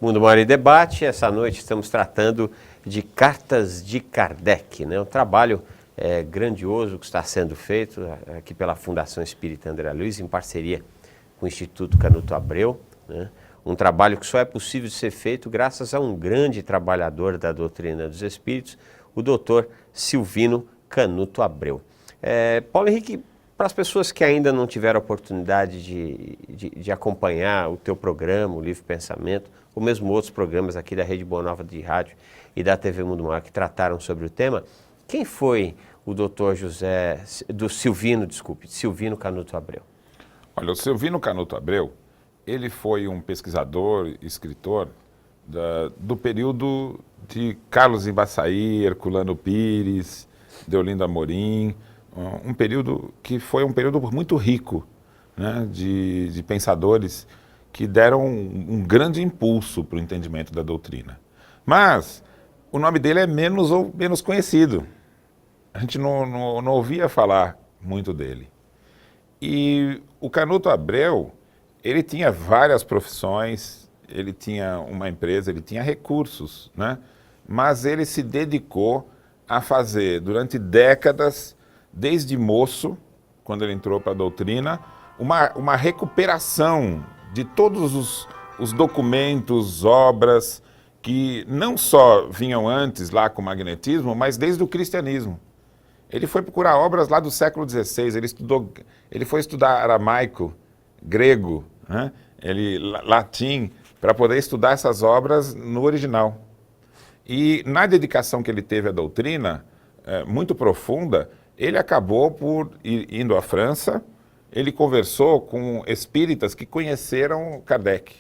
Mundo Maior em Debate. Essa noite estamos tratando de Cartas de Kardec, né? Um trabalho grandioso que está sendo feito aqui pela Fundação Espírita André Luiz, em parceria com o Instituto Canuto Abreu, né? Um trabalho que só é possível de ser feito graças a um grande trabalhador da doutrina dos espíritos, o doutor Silvino Canuto Abreu. Paulo Henrique, para as pessoas que ainda não tiveram a oportunidade de acompanhar o teu programa, o Livre Pensamento, ou mesmo outros programas aqui da Rede Boa Nova de Rádio e da TV Mundo Maior que trataram sobre o tema, quem foi o doutor Silvino Canuto Abreu? Olha, o Silvino Canuto Abreu, ele foi um pesquisador, escritor do período de Carlos Embaçaí, Herculano Pires, Deolinda Amorim, um período que foi um período muito rico, né, de pensadores que deram um grande impulso para o entendimento da doutrina. Mas o nome dele é menos conhecido. A gente não ouvia falar muito dele. E o Canuto Abreu, ele tinha várias profissões, ele tinha uma empresa, ele tinha recursos, né? Mas ele se dedicou a fazer, durante décadas, desde moço, quando ele entrou para a doutrina, uma recuperação de todos os documentos, obras, que não só vinham antes lá com o magnetismo, mas desde o cristianismo. Ele foi procurar obras lá do século XVI, ele foi estudar aramaico, grego, né? Latim, para poder estudar essas obras no original. E na dedicação que ele teve à doutrina, muito profunda, ele acabou por indo à França, ele conversou com espíritas que conheceram Kardec,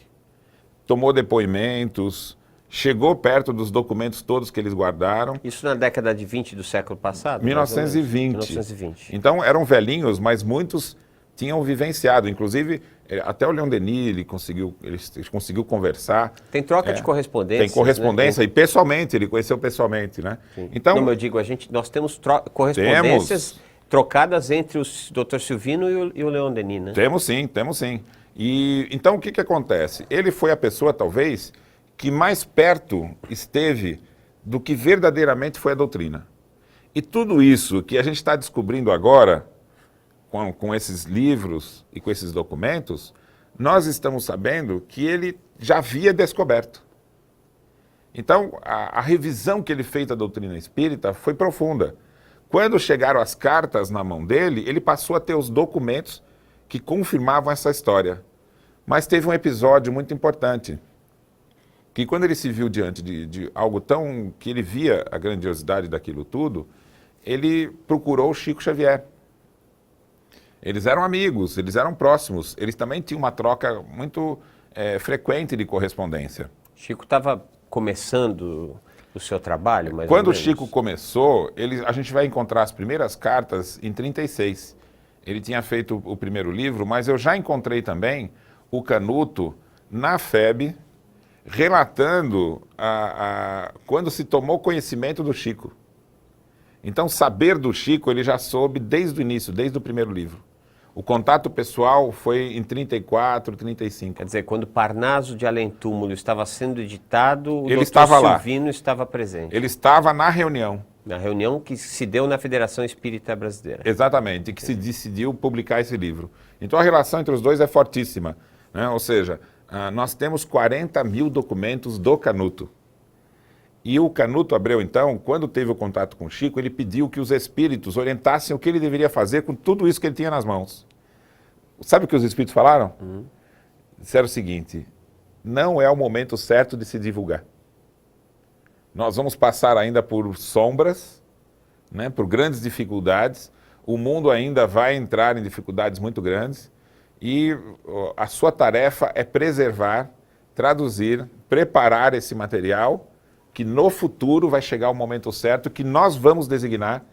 tomou depoimentos, chegou perto dos documentos todos que eles guardaram. Isso na década de 20 do século passado? 1920. 1920. Então eram velhinhos, mas muitos tinham vivenciado. Inclusive, até o Leon Denis ele conseguiu conversar. Tem troca de correspondência. Tem correspondência, né? E pessoalmente, ele conheceu pessoalmente, né? Sim. Então, não, eu digo, nós temos correspondências trocadas entre o Dr. Silvino e o Leon Denis, né? Temos sim. E então o que acontece? Ele foi a pessoa, talvez, que mais perto esteve do que verdadeiramente foi a doutrina. E tudo isso que a gente está descobrindo agora, com esses livros e com esses documentos, nós estamos sabendo que ele já havia descoberto. Então, a revisão que ele fez da doutrina espírita foi profunda. Quando chegaram as cartas na mão dele, ele passou a ter os documentos que confirmavam essa história. Mas teve um episódio muito importante, que quando ele se viu diante de algo tão... que ele via a grandiosidade daquilo tudo, ele procurou o Chico Xavier. Eles eram amigos, eles eram próximos, eles também tinham uma troca muito frequente de correspondência. Chico estava começando o seu trabalho, mais Quando ou o menos. Chico começou, a gente vai encontrar as primeiras cartas em 36. Ele tinha feito o primeiro livro, mas eu já encontrei também o Canuto na FEB, relatando quando se tomou conhecimento do Chico. Então, saber do Chico, ele já soube desde o início, desde o primeiro livro. O contato pessoal foi em 34, 35. Quer dizer, quando Parnaso de Além Túmulo estava sendo editado, o Ele Dr. estava lá. Silvino estava presente. Ele estava na reunião. Na reunião que se deu na Federação Espírita Brasileira. Exatamente, que se decidiu publicar esse livro. Então a relação entre os dois é fortíssima, né? Ou seja, nós temos 40 mil documentos do Canuto. E o Canuto Abreu, então, quando teve o contato com o Chico, ele pediu que os espíritos orientassem o que ele deveria fazer com tudo isso que ele tinha nas mãos. Sabe o que os espíritos falaram? Disseram o seguinte: não é o momento certo de se divulgar. Nós vamos passar ainda por sombras, né, por grandes dificuldades. O mundo ainda vai entrar em dificuldades muito grandes. E a sua tarefa é preservar, traduzir, preparar esse material, que no futuro vai chegar o momento certo, que nós vamos designar.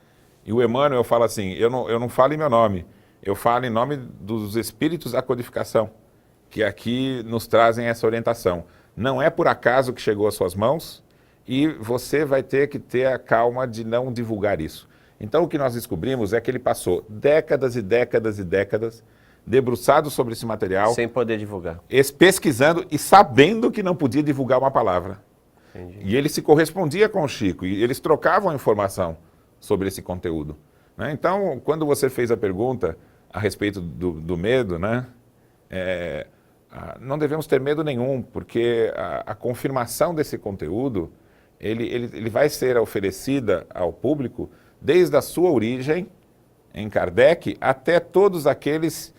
E o Emmanuel fala assim, eu não falo em meu nome, eu falo em nome dos espíritos da codificação, que aqui nos trazem essa orientação. Não é por acaso que chegou às suas mãos, e você vai ter que ter a calma de não divulgar isso. Então o que nós descobrimos é que ele passou décadas e décadas e décadas debruçado sobre esse material, Sem poder divulgar. pesquisando e sabendo que não podia divulgar uma palavra. Entendi. E ele se correspondia com o Chico, e eles trocavam informação sobre esse conteúdo, né? Então, quando você fez a pergunta a respeito do medo, né, não devemos ter medo nenhum, porque a confirmação desse conteúdo, ele vai ser oferecida ao público desde a sua origem, em Kardec, até todos aqueles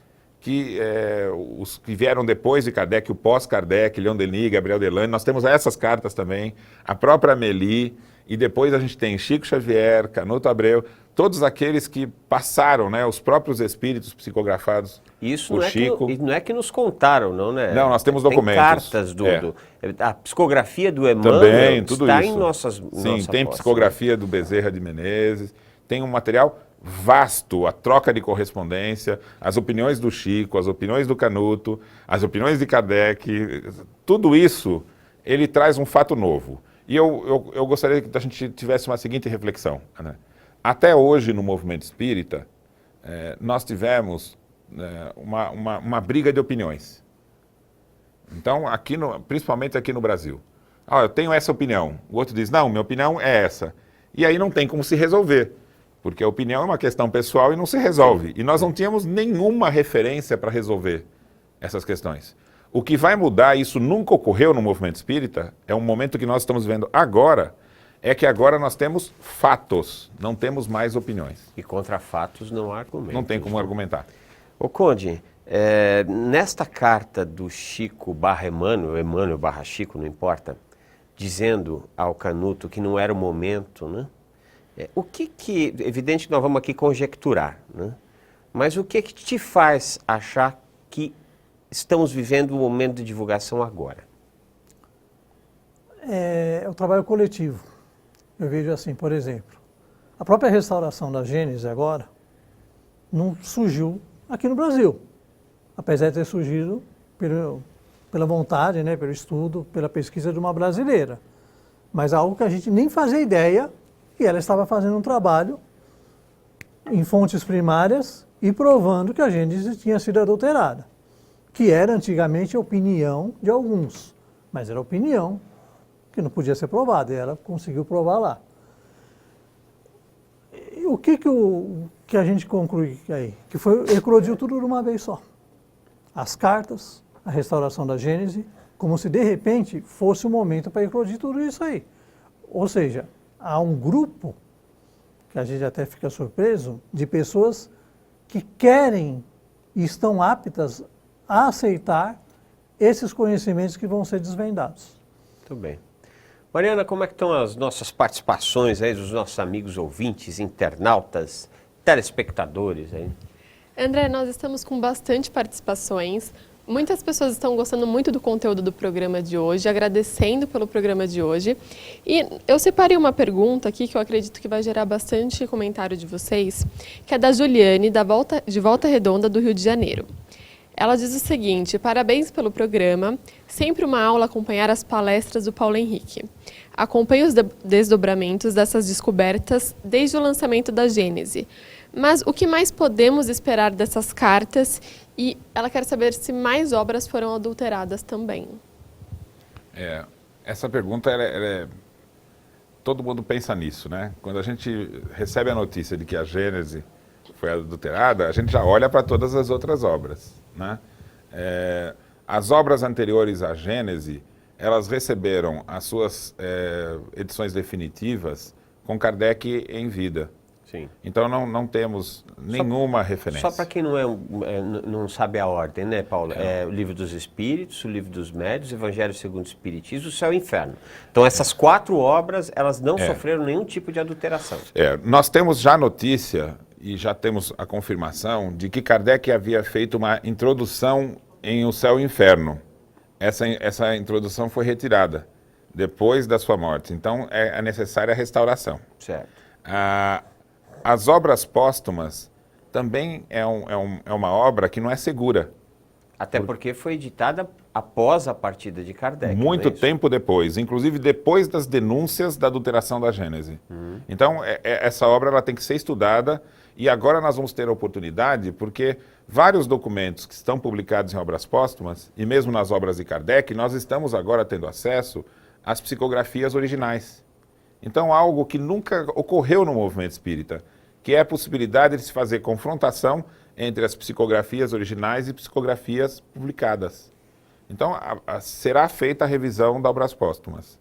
os que vieram depois de Kardec, o pós-Kardec, Leon Denis, Gabriel Delany, nós temos essas cartas também, a própria Amélie, e depois a gente tem Chico Xavier, Canuto Abreu, todos aqueles que passaram, né, os próprios espíritos psicografados Isso por Chico. não é que nos contaram, não, né? Não, nós temos Tem documentos. cartas a psicografia do Emmanuel Também, tudo está isso. em nossas Sim, nossa tem posse, psicografia do Bezerra de Menezes, tem um material vasto, a troca de correspondência, as opiniões do Chico, as opiniões do Canuto, as opiniões de Kardec, tudo isso, ele traz um fato novo. E eu gostaria que a gente tivesse uma seguinte reflexão, né? Até hoje, no movimento espírita, nós tivemos uma briga de opiniões. Então, principalmente aqui no Brasil. Eu tenho essa opinião. O outro diz, não, minha opinião é essa. E aí não tem como se resolver, porque a opinião é uma questão pessoal e não se resolve. E nós não tínhamos nenhuma referência para resolver essas questões. O que vai mudar, isso nunca ocorreu no movimento espírita, é um momento que nós estamos vivendo agora, é que agora nós temos fatos, não temos mais opiniões. E contra fatos não há argumento. Não tem como argumentar. Ô Conde, nesta carta do Chico / Emmanuel / Chico, não importa, dizendo ao Canuto que não era o momento, né? Evidente que nós vamos aqui conjecturar, né? Mas o que te faz achar que estamos vivendo um momento de divulgação agora? É o trabalho coletivo. Eu vejo assim, por exemplo, a própria restauração da Gênese agora não surgiu aqui no Brasil, apesar de ter surgido pela vontade, né, pelo estudo, pela pesquisa de uma brasileira. Mas algo que a gente nem fazia ideia, e ela estava fazendo um trabalho em fontes primárias e provando que a Gênese tinha sido adulterada, que era antigamente a opinião de alguns, mas era opinião que não podia ser provada, e ela conseguiu provar lá. E o que a gente conclui aí? Que eclodiu tudo de uma vez só. As cartas, a restauração da Gênese, como se de repente fosse o momento para eclodir tudo isso aí. Ou seja, há um grupo, que a gente até fica surpreso, de pessoas que querem e estão aptas a aceitar esses conhecimentos que vão ser desvendados. Muito bem. Mariana, como é que estão as nossas participações aí dos nossos amigos ouvintes, internautas, telespectadores aí? André, nós estamos com bastante participações. Muitas pessoas estão gostando muito do conteúdo do programa de hoje, agradecendo pelo programa de hoje. E eu separei uma pergunta aqui que eu acredito que vai gerar bastante comentário de vocês, que é da Juliane, de Volta Redonda, do Rio de Janeiro. Ela diz o seguinte: parabéns pelo programa, sempre uma aula acompanhar as palestras do Paulo Henrique. Acompanho os desdobramentos dessas descobertas desde o lançamento da Gênese. Mas o que mais podemos esperar dessas cartas? E ela quer saber se mais obras foram adulteradas também. Essa pergunta, todo mundo pensa nisso, né? Quando a gente recebe a notícia de que a Gênese foi adulterada, a gente já olha para todas as outras obras, né? As obras anteriores à Gênese, elas receberam as suas edições definitivas com Kardec em vida. Sim. Então não temos nenhuma referência. Só para quem não sabe a ordem, né, Paulo? O Livro dos Espíritos, o Livro dos Médiuns, o Evangelho segundo o Espiritismo, o Céu e o Inferno. Então essas 4 obras, elas não sofreram nenhum tipo de adulteração. Nós temos já notícia e já temos a confirmação de que Kardec havia feito uma introdução em O Céu e o Inferno. Essa introdução foi retirada depois da sua morte. Então é necessária a restauração. Certo. As obras póstumas também é uma obra que não é segura. Até porque foi editada após a partida de Kardec. Muito não é isso? tempo depois, inclusive depois das denúncias da adulteração da Gênese. Então, essa obra ela tem que ser estudada e agora nós vamos ter a oportunidade, porque vários documentos que estão publicados em obras póstumas, e mesmo nas obras de Kardec, nós estamos agora tendo acesso às psicografias originais. Então, algo que nunca ocorreu no movimento espírita, que é a possibilidade de se fazer confrontação entre as psicografias originais e psicografias publicadas. Então, será feita a revisão das obras póstumas,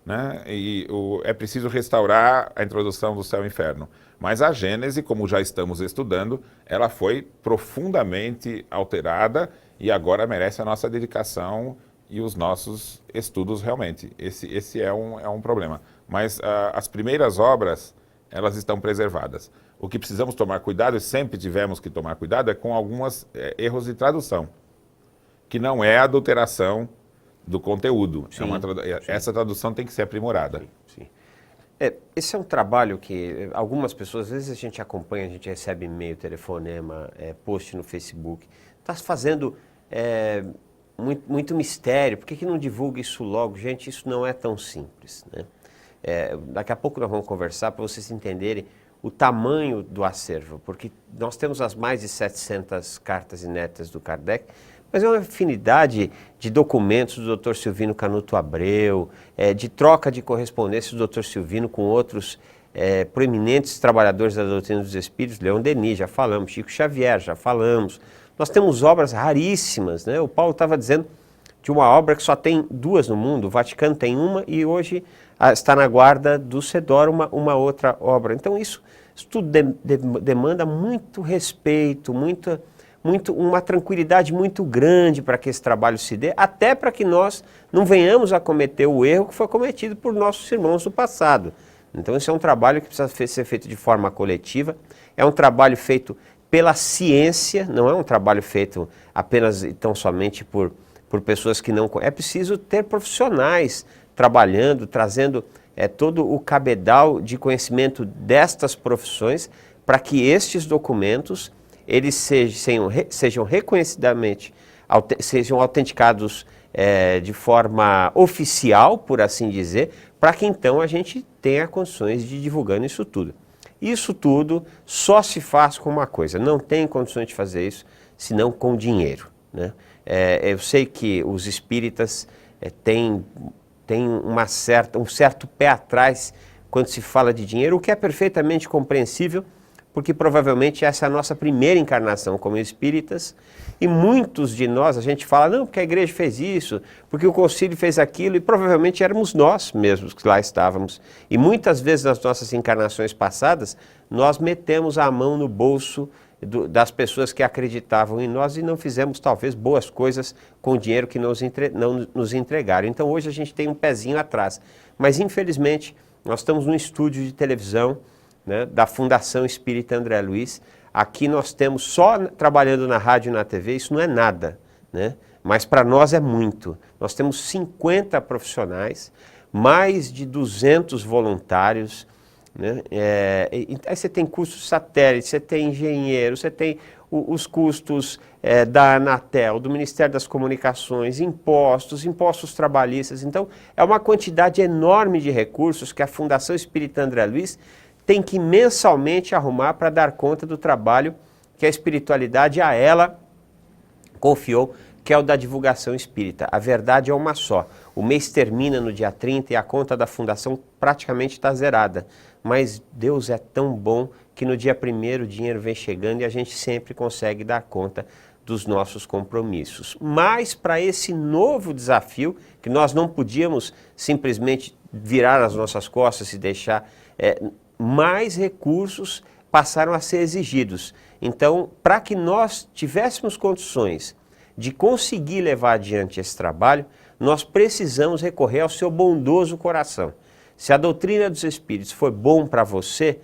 né? E é preciso restaurar a introdução do Céu e Inferno. Mas a Gênese, como já estamos estudando, ela foi profundamente alterada e agora merece a nossa dedicação e os nossos estudos realmente. Esse é um problema. Mas as primeiras obras, elas estão preservadas. O que precisamos tomar cuidado, e sempre tivemos que tomar cuidado, é com alguns erros de tradução, que não é a adulteração do conteúdo. Sim, essa tradução tem que ser aprimorada. Sim. Esse é um trabalho que algumas pessoas, às vezes a gente acompanha, a gente recebe e-mail, telefonema, post no Facebook, está fazendo muito mistério, por que não divulga isso logo? Gente, isso não é tão simples, né? Daqui a pouco nós vamos conversar para vocês entenderem o tamanho do acervo, porque nós temos as mais de 700 cartas inéditas do Kardec, mas é uma infinidade de documentos do Dr. Silvino Canuto Abreu, de troca de correspondência do Dr. Silvino com outros proeminentes trabalhadores da doutrina dos espíritos, Leon Denis, já falamos, Chico Xavier, já falamos. Nós temos obras raríssimas, né? O Paulo estava dizendo de uma obra que só tem 2 no mundo, o Vaticano tem uma e hoje está na guarda do CEDOR uma outra obra. Então isso tudo demanda muito respeito, uma tranquilidade muito grande para que esse trabalho se dê, até para que nós não venhamos a cometer o erro que foi cometido por nossos irmãos do passado. Então esse é um trabalho que precisa ser feito de forma coletiva, é um trabalho feito pela ciência, não é um trabalho feito apenas e tão somente por pessoas que não... É preciso ter profissionais trabalhando, trazendo todo o cabedal de conhecimento destas profissões para que estes documentos eles sejam reconhecidamente, sejam autenticados de forma oficial, por assim dizer, para que então a gente tenha condições de ir divulgando isso tudo. Isso tudo só se faz com uma coisa, não tem condições de fazer isso senão com dinheiro, né? Eu sei que os espíritas têm um certo pé atrás quando se fala de dinheiro, o que é perfeitamente compreensível, porque provavelmente essa é a nossa primeira encarnação como espíritas, e muitos de nós, a gente fala, não, porque a igreja fez isso, porque o concílio fez aquilo, e provavelmente éramos nós mesmos que lá estávamos. E muitas vezes nas nossas encarnações passadas, nós metemos a mão no bolso das pessoas que acreditavam em nós e não fizemos talvez boas coisas com o dinheiro que não nos entregaram. Então hoje a gente tem um pezinho atrás, mas infelizmente nós estamos num estúdio de televisão, né, da Fundação Espírita André Luiz. Aqui nós temos só trabalhando na rádio e na TV, isso não é nada, né? Mas para nós é muito. Nós temos 50 profissionais, mais de 200 voluntários, né? Aí você tem custos satélite, você tem engenheiro, você tem os custos da Anatel, do Ministério das Comunicações, impostos trabalhistas. Então é uma quantidade enorme de recursos que a Fundação Espírita André Luiz tem que mensalmente arrumar para dar conta do trabalho que a espiritualidade a ela confiou, que é o da divulgação espírita. A verdade é uma só. O mês termina no dia 30 e a conta da fundação praticamente está zerada. Mas Deus é tão bom que no dia 1º o dinheiro vem chegando e a gente sempre consegue dar conta dos nossos compromissos. Mas para esse novo desafio, que nós não podíamos simplesmente virar as nossas costas e deixar... mais recursos passaram a ser exigidos. Então, para que nós tivéssemos condições de conseguir levar adiante esse trabalho, nós precisamos recorrer ao seu bondoso coração. Se a doutrina dos Espíritos foi bom para você,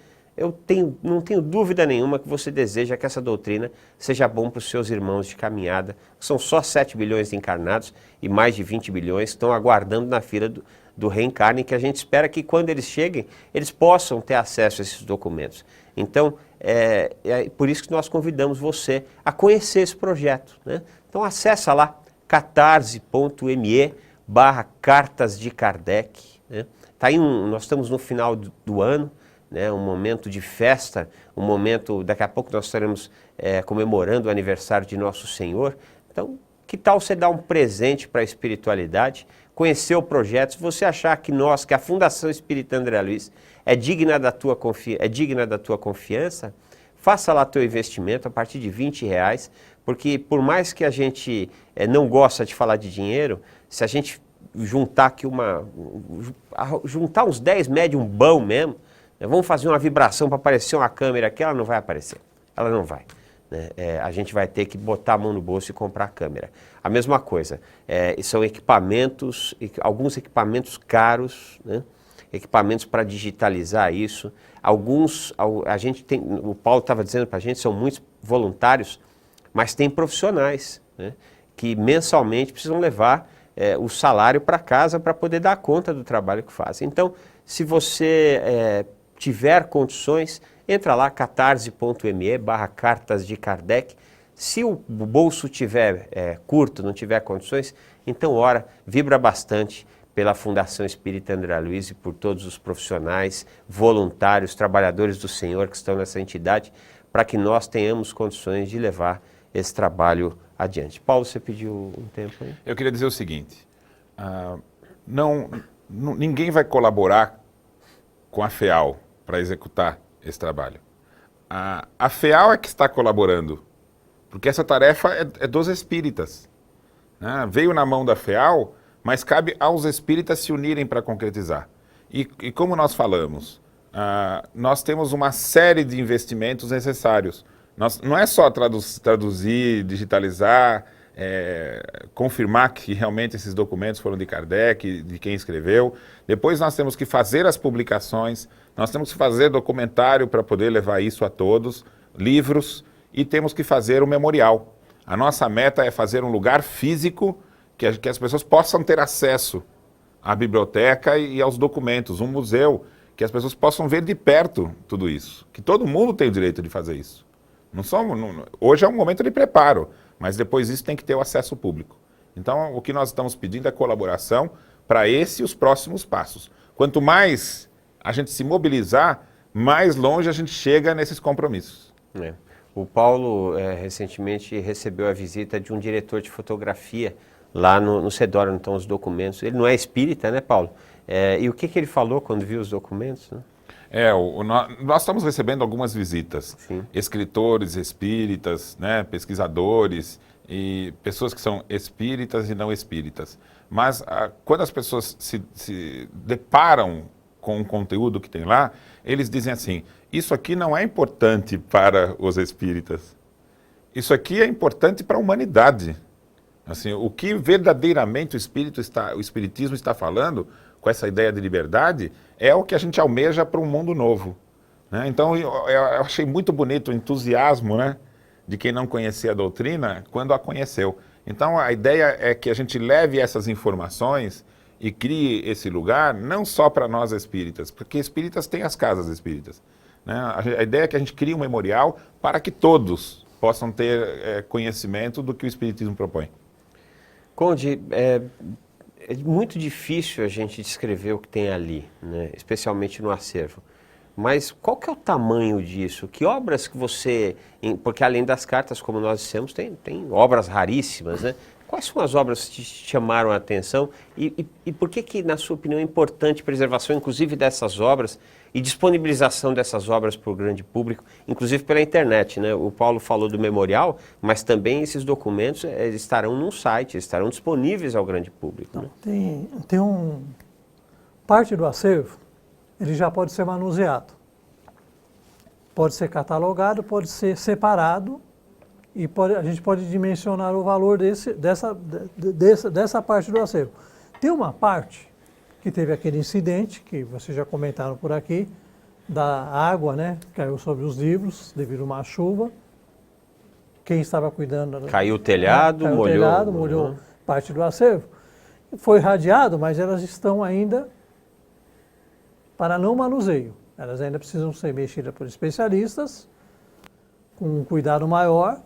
não tenho dúvida nenhuma que você deseja que essa doutrina seja bom para os seus irmãos de caminhada. São só 7 bilhões de encarnados e mais de 20 bilhões que estão aguardando na fila do reencarne, que a gente espera que quando eles cheguem, eles possam ter acesso a esses documentos. Então, é por isso que nós convidamos você a conhecer esse projeto, né? Então acessa lá catarse.me/Cartas de Kardec. Né? Tá aí nós estamos no final do ano, né? Um momento de festa, um momento, daqui a pouco nós estaremos comemorando o aniversário de Nosso Senhor. Então, que tal você dar um presente para a espiritualidade, conhecer o projeto? Se você achar que a Fundação Espírita André Luiz é digna da tua confiança, faça lá teu investimento a partir de R$20, porque por mais que a gente não gosta de falar de dinheiro, se a gente juntar aqui juntar uns 10 médium bom mesmo, né, vamos fazer uma vibração para aparecer uma câmera aqui, ela não vai aparecer, ela não vai. Né? A gente vai ter que botar a mão no bolso e comprar a câmera. A mesma coisa, são equipamentos, alguns equipamentos caros, né? Equipamentos para digitalizar isso. O Paulo estava dizendo para a gente, são muitos voluntários, mas tem profissionais, né, que mensalmente precisam levar o salário para casa para poder dar conta do trabalho que fazem. Então, se você tiver condições, entra lá, catarse.me/Cartas de Kardec. Se o bolso tiver curto, não tiver condições, então ora, vibra bastante pela Fundação Espírita André Luiz e por todos os profissionais, voluntários, trabalhadores do Senhor que estão nessa entidade, para que nós tenhamos condições de levar esse trabalho adiante. Paulo, você pediu um tempo aí? Eu queria dizer o seguinte, ninguém vai colaborar com a FEAL para executar esse trabalho. A FEAL é que está colaborando, porque essa tarefa é dos espíritas. Né? Veio na mão da FEAL, mas cabe aos espíritas se unirem para concretizar. E como nós falamos, nós temos uma série de investimentos necessários. Não é só traduzir, digitalizar, confirmar que realmente esses documentos foram de Kardec, de quem escreveu. Depois nós temos que fazer as publicações, nós temos que fazer documentário para poder levar isso a todos, livros, e temos que fazer o memorial. A nossa meta é fazer um lugar físico que as pessoas possam ter acesso à biblioteca e aos documentos, um museu, que as pessoas possam ver de perto tudo isso, que todo mundo tem o direito de fazer isso. Hoje é um momento de preparo, mas depois disso tem que ter o acesso público. Então, o que nós estamos pedindo é colaboração para esse e os próximos passos. Quanto mais a gente se mobilizar, mais longe a gente chega nesses compromissos. O Paulo recentemente recebeu a visita de um diretor de fotografia lá no CEDOR, onde estão os documentos. Ele não é espírita, né, Paulo? E o que ele falou quando viu os documentos? Né? Nós estamos recebendo algumas visitas. Sim. Escritores espíritas, né, pesquisadores e pessoas que são espíritas e não espíritas. Mas quando as pessoas se deparam com o conteúdo que tem lá, eles dizem assim, isso aqui não é importante para os espíritas. Isso aqui é importante para a humanidade. Assim, o que verdadeiramente o espiritismo está falando, com essa ideia de liberdade, é o que a gente almeja para um mundo novo. Né? Então, eu achei muito bonito o entusiasmo, né, de quem não conhecia a doutrina, quando a conheceu. Então, a ideia é que a gente leve essas informações e crie esse lugar, não só para nós espíritas, porque espíritas têm as casas espíritas. Né? A ideia é que a gente crie um memorial para que todos possam ter conhecimento do que o espiritismo propõe. Conde, é muito difícil a gente descrever o que tem ali, né? Especialmente no acervo. Mas qual que é o tamanho disso? Que obras que você... Porque além das cartas, como nós dissemos, tem obras raríssimas, né? Quais são as obras que te chamaram a atenção e por que, na sua opinião, é importante a preservação, inclusive, dessas obras e disponibilização dessas obras para o grande público, inclusive pela internet, né? O Paulo falou do memorial, mas também esses documentos estarão num site, estarão disponíveis ao grande público. Né? Tem parte do acervo, ele já pode ser manuseado, pode ser catalogado, pode ser separado, e a gente pode dimensionar o valor dessa parte do acervo. Tem uma parte que teve aquele incidente, que vocês já comentaram por aqui, da água, né, que caiu sobre os livros devido a uma chuva. Quem estava cuidando... Caiu o telhado, caiu molhou... o telhado, molhou parte do acervo. Foi irradiado, mas elas estão ainda para não manuseio. Elas ainda precisam ser mexidas por especialistas, com um cuidado maior.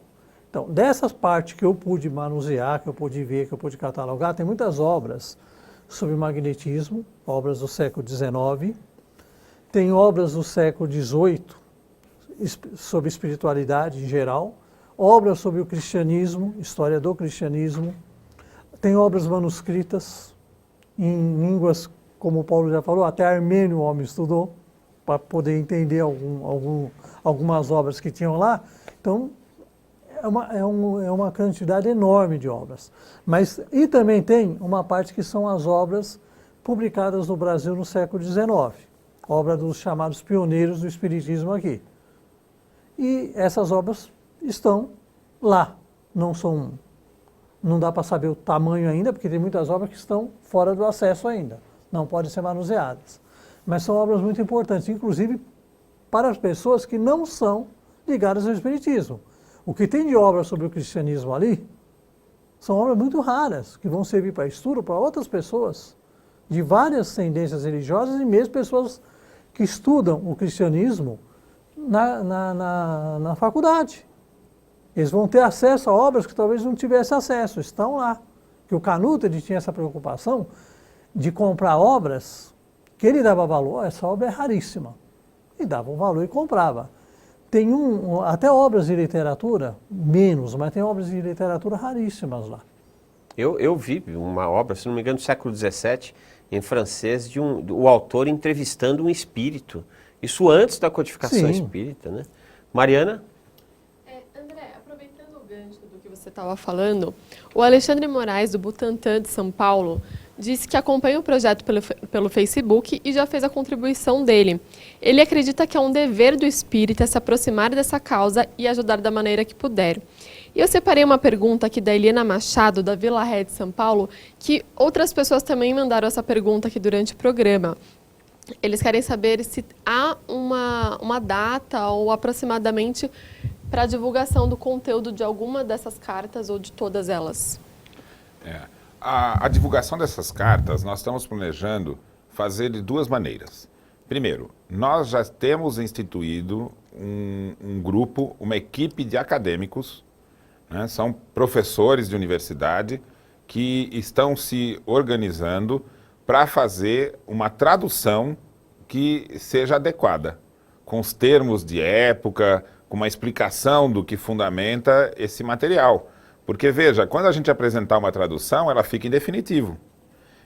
Então, dessas partes que eu pude manusear, que eu pude ver, que eu pude catalogar, tem muitas obras sobre magnetismo, obras do século XIX, tem obras do século XVIII sobre espiritualidade em geral, obras sobre o cristianismo, história do cristianismo, tem obras manuscritas em línguas, como o Paulo já falou, até armênio o homem estudou, para poder entender algumas obras que tinham lá. Então, é uma quantidade enorme de obras. E também tem uma parte que são as obras publicadas no Brasil no século XIX, obra dos chamados pioneiros do Espiritismo aqui. E essas obras estão lá, não dá para saber o tamanho ainda, porque tem muitas obras que estão fora do acesso ainda, não podem ser manuseadas. Mas são obras muito importantes, inclusive para as pessoas que não são ligadas ao Espiritismo. O que tem de obras sobre o cristianismo ali são obras muito raras, que vão servir para estudo para outras pessoas de várias tendências religiosas e mesmo pessoas que estudam o cristianismo na faculdade. Eles vão ter acesso a obras que talvez não tivessem acesso, estão lá. Que o Canuto ele tinha essa preocupação de comprar obras que ele dava valor, essa obra é raríssima. E dava um valor e comprava. Tem até obras de literatura, menos, mas tem obras de literatura raríssimas lá. Eu vi uma obra, se não me engano, do século XVII, em francês, o autor entrevistando um espírito. Isso antes da codificação espírita, né? Mariana? André, aproveitando o gancho do que você estava falando, o Alexandre Moraes, do Butantan de São Paulo, disse que acompanha o projeto pelo Facebook e já fez a contribuição dele. Ele acredita que é um dever do espírita se aproximar dessa causa e ajudar da maneira que puder. E eu separei uma pergunta aqui da Eliana Machado, da Vila Ré de São Paulo, que outras pessoas também mandaram essa pergunta aqui durante o programa. Eles querem saber se há uma data ou aproximadamente para a divulgação do conteúdo de alguma dessas cartas ou de todas elas. A divulgação dessas cartas, nós estamos planejando fazer de duas maneiras. Primeiro, nós já temos instituído um grupo, uma equipe de acadêmicos, né, são professores de universidade que estão se organizando para fazer uma tradução que seja adequada, com os termos de época, com uma explicação do que fundamenta esse material. Porque, veja, quando a gente apresentar uma tradução, ela fica em definitivo.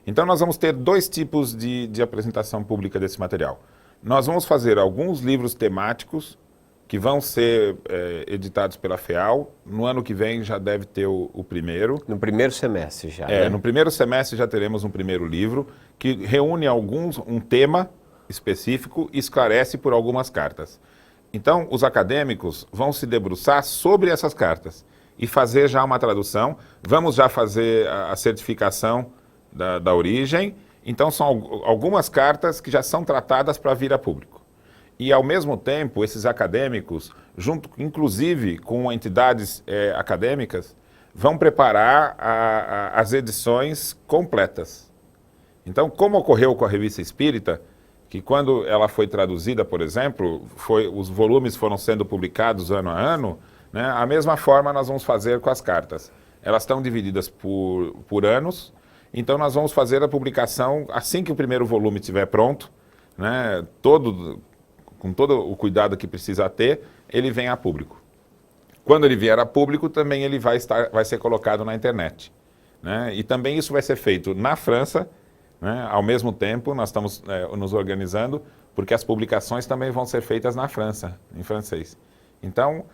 Então, nós vamos ter dois tipos de apresentação pública desse material. Nós vamos fazer alguns livros temáticos que vão ser editados pela FEAL. No ano que vem já deve ter o primeiro. No primeiro semestre já, né? No primeiro semestre já teremos um primeiro livro que reúne um tema específico e esclarece por algumas cartas. Então, os acadêmicos vão se debruçar sobre essas cartas e fazer já uma tradução. Vamos já fazer a certificação da origem. Então, são algumas cartas que já são tratadas para vir a público. E, ao mesmo tempo, esses acadêmicos, junto, inclusive com entidades acadêmicas, vão preparar as edições completas. Então, como ocorreu com a Revista Espírita, que quando ela foi traduzida, por exemplo, os volumes foram sendo publicados ano a ano, né? A mesma forma nós vamos fazer com as cartas. Elas estão divididas por anos, então nós vamos fazer a publicação assim que o primeiro volume estiver pronto, né? Com todo o cuidado que precisa ter, ele vem a público. Quando ele vier a público, também ele vai ser colocado na internet, né? E também isso vai ser feito na França, né? Ao mesmo tempo, nós estamos nos organizando, porque as publicações também vão ser feitas na França, em francês. Então,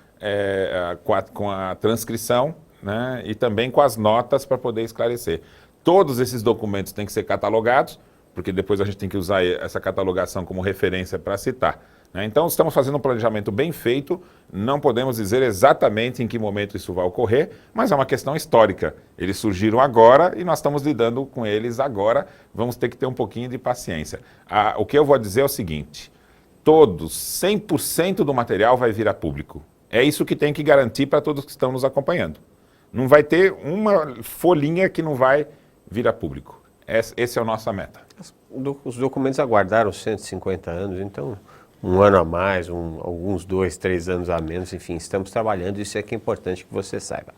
com a transcrição, né, e também com as notas para poder esclarecer. Todos esses documentos têm que ser catalogados, porque depois a gente tem que usar essa catalogação como referência para citar, né? Então, estamos fazendo um planejamento bem feito, não podemos dizer exatamente em que momento isso vai ocorrer, mas é uma questão histórica. Eles surgiram agora e nós estamos lidando com eles agora, vamos ter que ter um pouquinho de paciência. O que eu vou dizer é o seguinte: 100% do material vai vir a público. É isso que tem que garantir para todos que estão nos acompanhando. Não vai ter uma folhinha que não vai vir a público. Essa é a nossa meta. Os documentos aguardaram 150 anos, então um ano a mais, alguns 2, 3 anos a menos, enfim, estamos trabalhando, isso é que é importante que você saiba.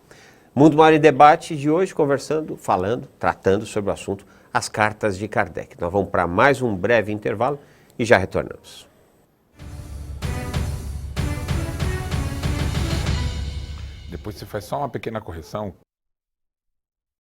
Mundo Maior em Debate de hoje, conversando, falando, tratando sobre o assunto As Cartas de Kardec. Nós vamos para mais um breve intervalo e já retornamos. Depois você faz só uma pequena correção.